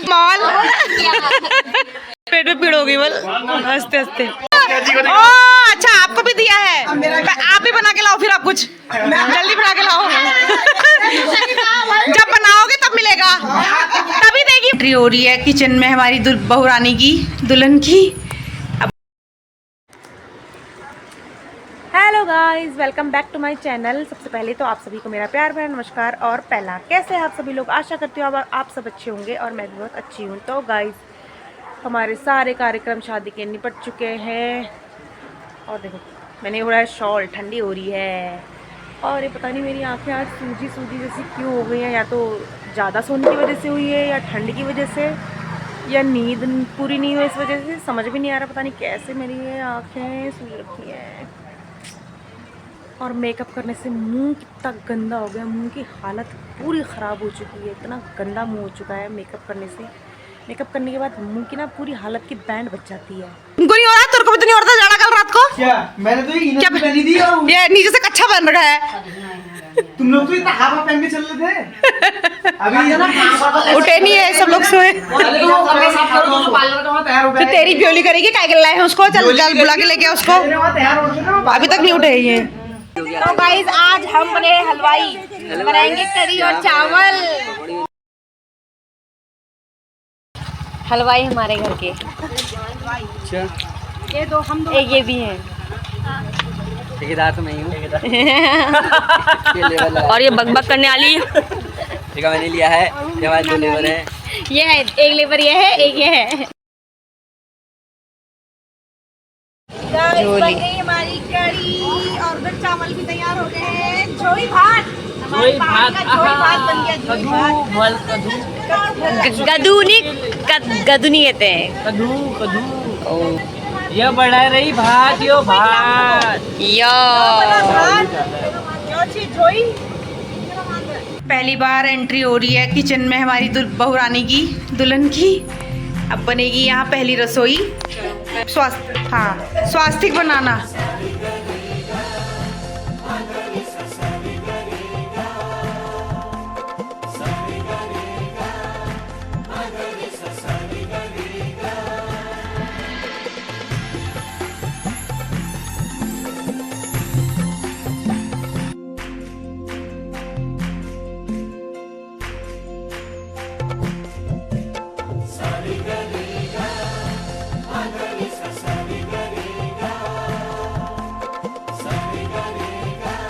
Mall पेट में पीड़ होगी बोल हंसते हंसते। अच्छा आपको भी दिया है, आप भी बना के लाओ फिर। आप कुछ जल्दी बना के लाओ, जब बनाओगे तब मिलेगा, तभी देगी। एंट्री हो रही है किचन में हमारी बहू रानी की, दुल्हन की। Hello guys, welcome back to my channel. सबसे पहले तो आप सभी को मेरा प्यार भरा नमस्कार और पहला। कैसे हैं आप सभी लोग? आशा करती हूँ आप सब अच्छे होंगे और मैं भी बहुत अच्छी हूँ। तो गाइस, हमारे सारे कार्यक्रम शादी के निपट चुके हैं और देखो मैंने ओढ़ा है शॉल, ठंडी हो रही है। और ये पता नहीं मेरी आंखें आज सूजी सूजी जैसी क्यों हो गई हैं, या तो ज़्यादा सोने की वजह से हुई है या ठंड की वजह से या नींद पूरी नहीं हुई इस वजह से, समझ भी नहीं आ रहा। पता नहीं कैसे मेरी ये आँखें सूज रखी हैं। और मेकअप करने से मुंह कितना गंदा हो गया, मुंह की हालत पूरी ख़राब हो चुकी है। इतना गंदा मुंह हो चुका है मेकअप करने से। मेकअप करने के बाद मुंह की ना पूरी हालत की बैंड बच जाती है। उनको नहीं हो रहा, तेरे को भी तो नहीं हो रहा था कल रात को? क्या मैंने तो ये पहनी थी और ये नीचे से कच्चा बन रखा है। तुम लोग तो इतना हावा पहन के चल रहे थे, अभी उठे नहीं है, सब लोग सोए। तो तेरी ब्योली करेगी, क्या कर लाए हैं उसको? चल चल बुला के लेके उसको, अभी तक नहीं उठे ये। तो गाइस आज हम बने हलवाई, बनाएंगे कढ़ी और चावल। हलवाई हमारे घर के। अच्छा, ये दो हम दो, ये भी हैं। ठेकेदार तो मैं ही हूँ। और ये बकबक करने वाली ठेका मैंने लिया है। ये हमारे दो लेबर हैं। ये है एक लेबर, ये है एक ये है। बन गई हमारी कढ़ी और उधर चावल भी तैयार हो गए हैं। जोई भात, जोई भात बन गया। गदू नहीं कहते हैं, कदू। ये बढ़ा रही भात, यो भात, यो जोई। पहली बार एंट्री हो रही है किचन में हमारी बहू रानी की, दुल्हन की। अब बनेगी यहाँ पहली रसोई। स्वास्तिक बनाना।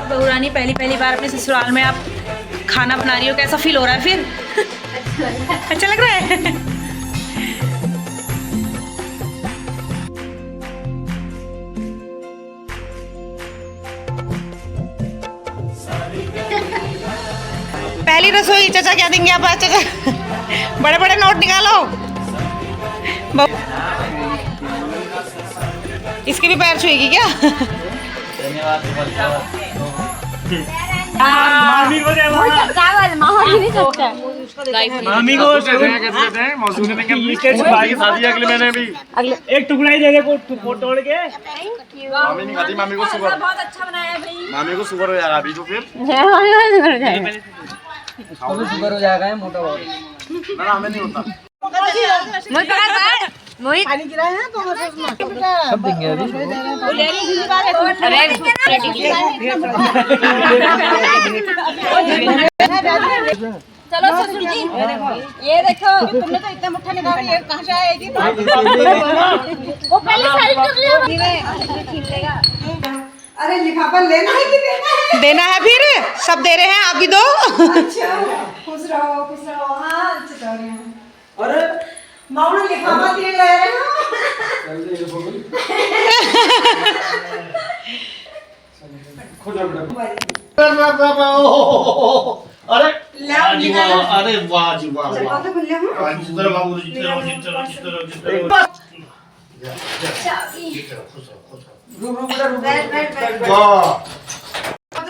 बहू रानी पहली बार अपने ससुराल में आप खाना बना रही हो, कैसा फील हो रहा है फिर? अच्छा लग रहा है? पहली रसोई। चाचा क्या देंगे आप? चाचा बड़े बड़े नोट निकालो। इसके भी पैर छुएगी क्या? मामी को शादी अगले महीने भी एक टुकड़ा ही दे दे को तोड़ के। मामी नहीं खाती, मामी को शुगर। बहुत अच्छा बनाया भाई, मामी को शुगर हो जाएगा अभी तो फिर शुगर हो जाएगा, मोटा बहुत ना हमें नहीं होता। मोहित पानी गिरा है तो सब देंगे अभी। चलो ससुर जी, ये देखो तुमने तो इतना मुट्ठा निकाला, ये कहाँ से आएगी? वो पहले साइड कर लिया। अरे लिफाफा लेना है कि देना है? देना है, फिर सब दे रहे हैं, आप भी दो। अच्छा, खुश रहो खुश रहो। हाँ अच्छा। अरे माउना लिफाफा दे रहे हैं। अरे अरे वाह जी वाह, जितना बाबू जितना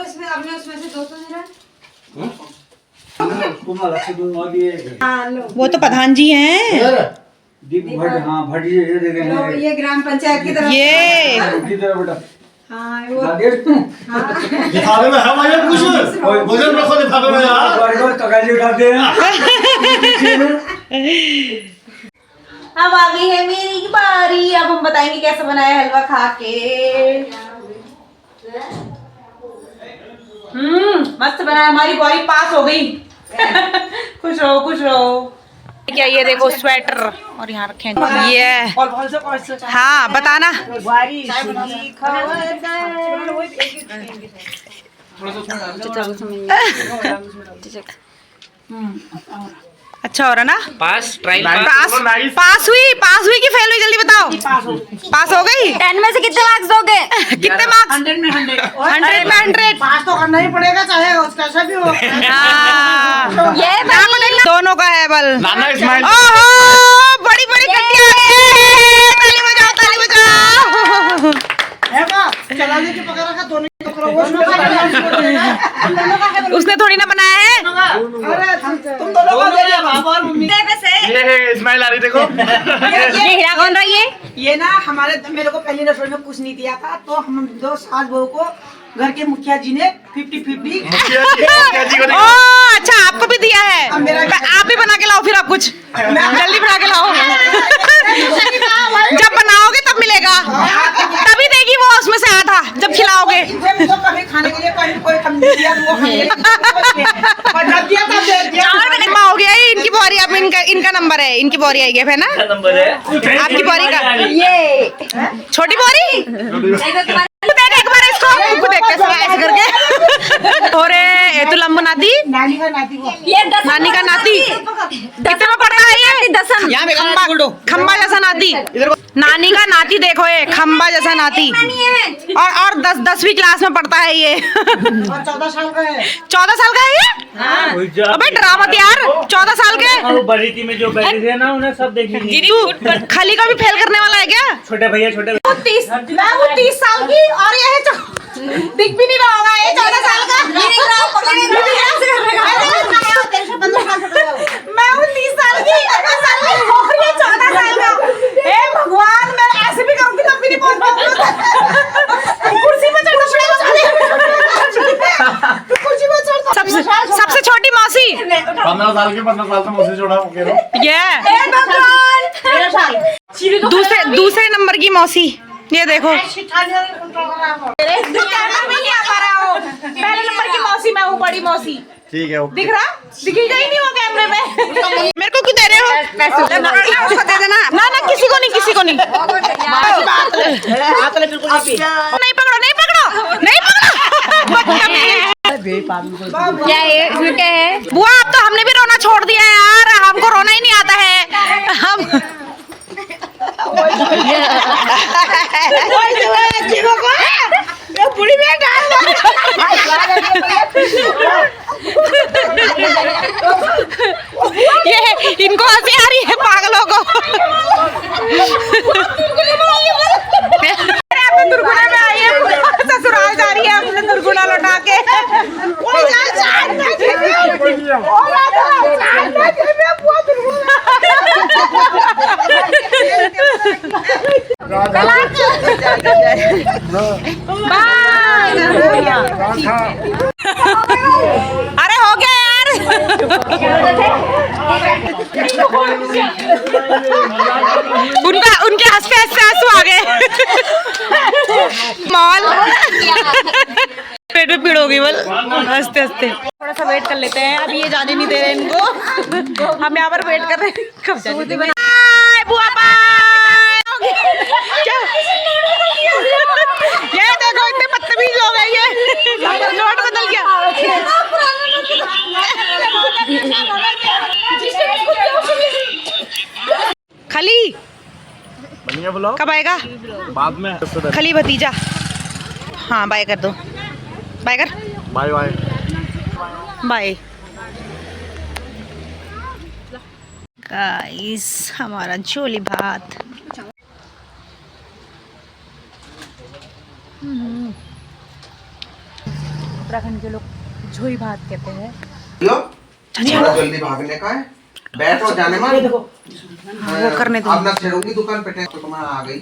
इसमें अपने उसमें से 200 वो तो प्रधान जी हैं। ये ग्राम पंचायत की तरफ, ये लिफाफे में है भैया कुछ भोजन रखो लिफाफे में यार तगाली उठाते हैं। अब आ गई है मेरी बारी। अब हम बताएंगे कैसे बनाया हलवा खा के। मस्त बना। हमारी बॉडी पास हो गई। खुश रहो खुश रहो। क्या ये देखो स्वेटर और यहाँ रखे ये। हाँ बताना। अच्छा हो रहा ना? पास हुई कि फेल हुई? जल्दी बताओ। पास हो गई। 10 में से कितने मार्क्स दोगे? कितने मार्क्स? 100 में 100। पास तो करना ही पड़ेगा चाहे कैसा भी हो। ये दोनों का है बल। ओहो बड़ी बड़ी गड्डियां। ताली बजाओ ताली बजाओ। चलाने की पकड़ रखा दोनों। उसने थोड़ी ना बनाया है। तुम दोनों को दे दिया बाप और मम्मी। ये इस्माइल आ रही देखो। ये हीरा कौन रही है? ये ना हमारे मेरे को पहली रसोई में कुछ नहीं दिया था, तो हम दो सास बहू को घर के मुखिया जी ने 50-50। अच्छा आपको भी दिया है। आप भी बना के लाओ फिर। आप कुछ जल्दी बना के लाओ। जब बनाओगे तब मिलेगा। तभी देगी वो उसमें से आया था जब खिलाओगे। कभी खाने के लिए कोई कम नहीं दिया, वो खाने हो गया ही इनकी बोरी। अब इनका नंबर है। इनकी बोरी आई है ना? नंबर है आपकी बोरी का ये छोटी बोरी। एक बार इसको देख के ऐसे करके। और ये तो लंबू नाती। नानी का नाती वो। नानी का नाती कितने में पड़ता है ये? 10। खम्बा जैसा नाती। नानी का नाती देखो ये खम्बा जैसा नाती। और 10वीं क्लास में पढ़ता है ये। 14 साल का है। 14 साल का है ये? अबे ड्रा मत यार। 14 साल के बरीती में जो बैठे थे ना उन्हें सब देख लीजिए। खली का भी फेल करने वाला है क्या? छोटे भैया छोटे मैं वो 30 साल की और ये है दिख भी नहीं रहा होगा ये 14 साल का। मैं हूँ 30 साल की और ये 14 साल का। हे भगवान मैं ऐसे भी करूँगी तब भी नहीं पहुँच पाऊंगी। कुर्सी पे चढ़ना पड़ेगा। सबसे छोटी मौसी 15 साल की 15 साल से मुझसे छोड़ा ये दूसरे नंबर की मौसी। ये देखो पहले नंबर की मौसी मैं हूँ। बड़ी मौसी ठीक है दिख रहा? दिखेगा ही नहीं वो कैमरे में। मेरे को क्यों दे रहे हो? उसको दे देना। ना ना किसी को नहीं किसी को नहीं। नहीं पकड़ो नहीं पकड़ो नहीं पकड़ो। क्या है इसमें क्या है? बुआ अब तो हमने भी रोना छोड़ दिया है यार। हमको रोना ही नहीं आता है। हम बुढ़ी में ये इनको हंसी आ रही है पागलों को। दुर्गुना में आई है ससुराल जा रही है अपने दुर्गुना लौटा के। अरे हो गया यार। उनके हंसते हंसते आंसू आ गए। मॉल पेट में पीड़ हो गई बल हंसते हंसते। थोड़ा सा वेट कर लेते हैं। अब ये जाने नहीं दे रहे इनको। हम यहाँ पर वेट कर रहे हैं कब जाने। बुआ ये देखो इतने बदतमीज हो गए ये। नोट बदल गया। खली कब आएगा? बाद में खली भतीजा। हाँ बाय कर दो। बाय कर। Bye bye bye guys. हमारा झोली भात। उत्तराखंड के लोग झोली भात कहते हैं। जल्दी भागने का है। बैठो जाने मत। वो करने दो। अब ना छेड़ूंगी दुकान पे तो तुम्हारा आ गई।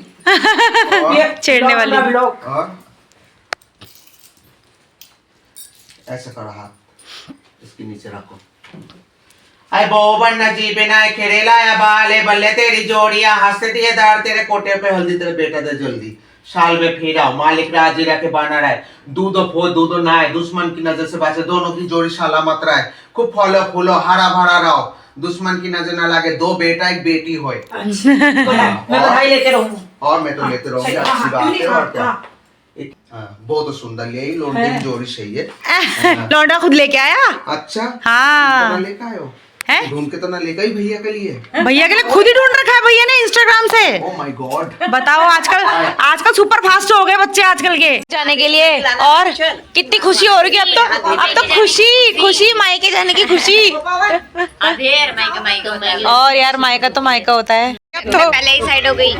छेड़ने वाली। और ऐसे करो हाथ, इसके नीचे रखो। अरे बो बनना जी बिना खेरेला या बाले बल्ले तेरी जोड़ियां हंसते दिए दार तेरे कोटे पे हल्दी तेरे बेटा दे जल्दी साल में फिर आओ मालिक राजी रखे बना रहे दूधो फो दूधो नहाए दुश्मन की नजर से बचे दोनों की जोड़ी सलामत रहे खूब फलो फूलो हरा भरा रहो दुश्मन की नजर न लगे दो बेटा एक बेटी होए। मैं बधाई लेते रहूं और मैं तो लेते रहूंगी अच्छी बात है और क्या। बहुत सुंदर यही लौंडे की जोड़ी सही है। लौंडा खुद लेके आया। अच्छा हाँ लेकर आयो है ढूंढ के तो ना लेकर ही भैया के लिए भैया के लिए खुद ही ढूंढ रखा है भैया ने इंस्टाग्राम से। ओह माय गॉड बताओ आजकल सुपर फास्ट हो गए बच्चे आजकल के जाने के लिए। और कितनी खुशी हो रही है अब तो खुशी मायके जाने की खुशी। और यार मायका तो मायका होता है। तो पहले ही साइड हो गई।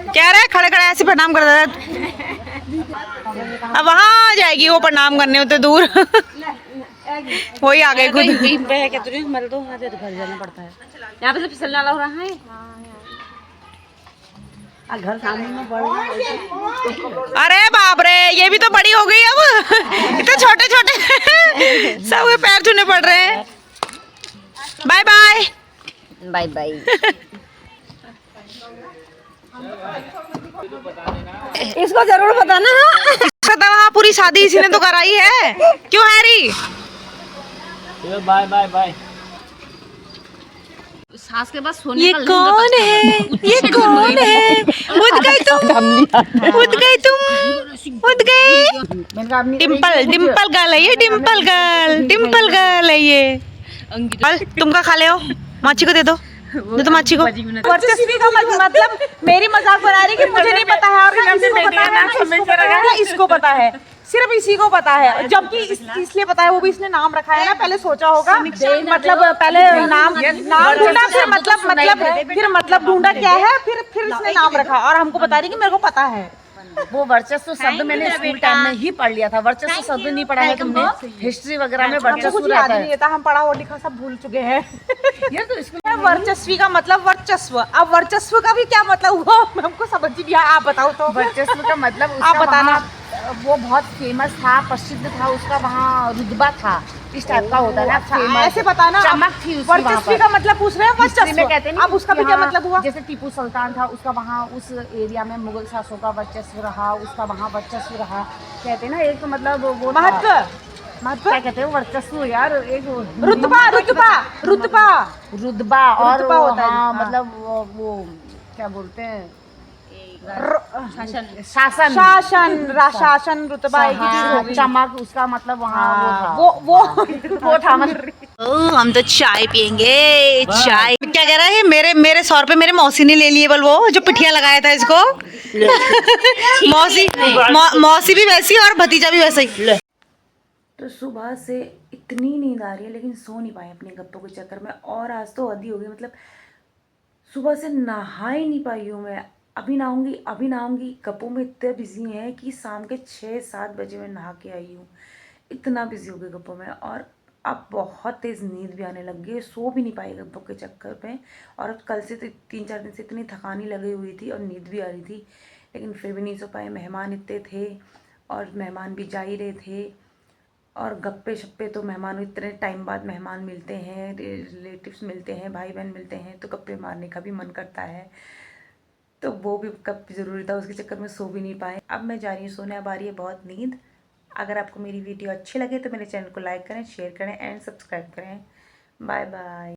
क्या रहा है खड़े खड़े ऐसे प्रणाम कर रहा है। अब वहाँ आ जाएगी वो प्रणाम करने होते दूर। वही आ गए खुद। घर जाना पड़ता है यहाँ पे से फिसलने वाला हो रहा है। घर सामने में बढ़ रहा है। अरे बाप रे ये भी तो बड़ी हो गई अब। इतने छोटे छोटे सब पैर छूने पड़ रहे हैं। Bye bye bye bye. इसको जरूर बताना। वहाँ पूरी शादी इसी ने तो कराई है। क्यों हैरी? Bye bye bye. सास के बाद सोने ये कौन है? ये कौन है? उठ गई तुम। उठ गई तुम। उठ गई। डिम्पल गर्ल है ये। डिम्पल गर्ल है ये। तुम क्या खा ले हो? माची को दे दो तो माची को। वर्चस्वी का मतलब मेरी मजाक बना रही कि मुझे नहीं पता है और इसको पता है सिर्फ इसी को पता है। जबकि इसलिए पता है वो भी इसने नाम रखा है ना। पहले सोचा होगा मतलब पहले नाम ढूंढा फिर मतलब ढूंढा क्या है फिर इसने नाम रखा और हमको बता रही कि मेरे को पता है। वो वर्चस्व शब्द मैंने स्कूल टाइम में ही पढ़ लिया था। वर्चस्व शब्द नहीं पढ़ा है तुमने? हिस्ट्री वगैरह में वर्चस्व कुछ याद रहता नहीं रहता। हम पढ़ा और लिखा सब भूल चुके हैं। यार तो इसको वर्चस्वी का मतलब वर्चस्व। अब वर्चस्व का भी क्या मतलब हुआ हमको समझ नहीं आया। आप बताओ तो। वर्चस्व का मतलब आप बताना। वो बहुत फेमस था प्रसिद्ध था उसका वहाँ रुतबा था इस टाइप का होता है ना। फेमस ऐसे बताना। चमक थी उसकी वहाँ वर्चस्वी पर। का मतलब पूछ रहे हैं हिस्ट्री में वर्चस्व। कहते हैं अब उसका भी क्या मतलब हुआ? जैसे टीपू सुल्तान था उसका वहाँ उस एरिया में मुगल शासकों का वर्चस्व रहा उसका वहाँ वर्चस्व रहा। कहते हैं ना एक मतलब वो महत्व क्या कहते हैं वर्चस्व यार एक रुतबा और रुतबा होता है। हाँ, हाँ। मतलब वो क्या बोलते हैं शासन शासन रुतबा एक ही चीज हो गई। चमक उसका मतलब वहाँ वो था मतलब। हम तो चाय पियेंगे। चाय क्या कह रहा है? मेरे सौर पे मेरे मौसी ने ले लिए बल वो जो पिठिया लगाया था इसको। मौसी भी वैसी और भतीजा भी वैसा ही। तो सुबह से इतनी नींद आ रही है लेकिन सो नहीं पाए अपने गप्पों के चक्कर में। और आज तो हद ही हो गई। मतलब सुबह से नहा ही नहीं पाई हूँ मैं। अभी नहाऊंगी। गप्पों में इतने बिजी हैं कि शाम के 6-7 बजे मैं नहा के आई हूँ। इतना बिजी हो गई गप्पों में। और अब बहुत तेज़ नींद भी आने लग गई। सो भी नहीं पाई गप्पों के चक्कर में। और कल से तो 3-4 दिन से इतनी थकानी लगी हुई थी और नींद भी आ रही थी लेकिन फिर भी नहीं सो पाए। मेहमान इतने थे और मेहमान भी जा ही रहे थे। और गप्पे शप्पे तो मेहमान इतने टाइम बाद मेहमान मिलते हैं, रिलेटिव्स मिलते हैं, भाई बहन मिलते हैं तो गप्पे मारने का भी मन करता है। तो वो भी कब ज़रूरी था। उसके चक्कर में सो भी नहीं पाए। अब मैं जा रही हूँ सोने। अब आ रही है बहुत नींद। अगर आपको मेरी वीडियो अच्छी लगे तो मेरे चैनल को लाइक करें, शेयर करें एंड सब्सक्राइब करें। Bye bye.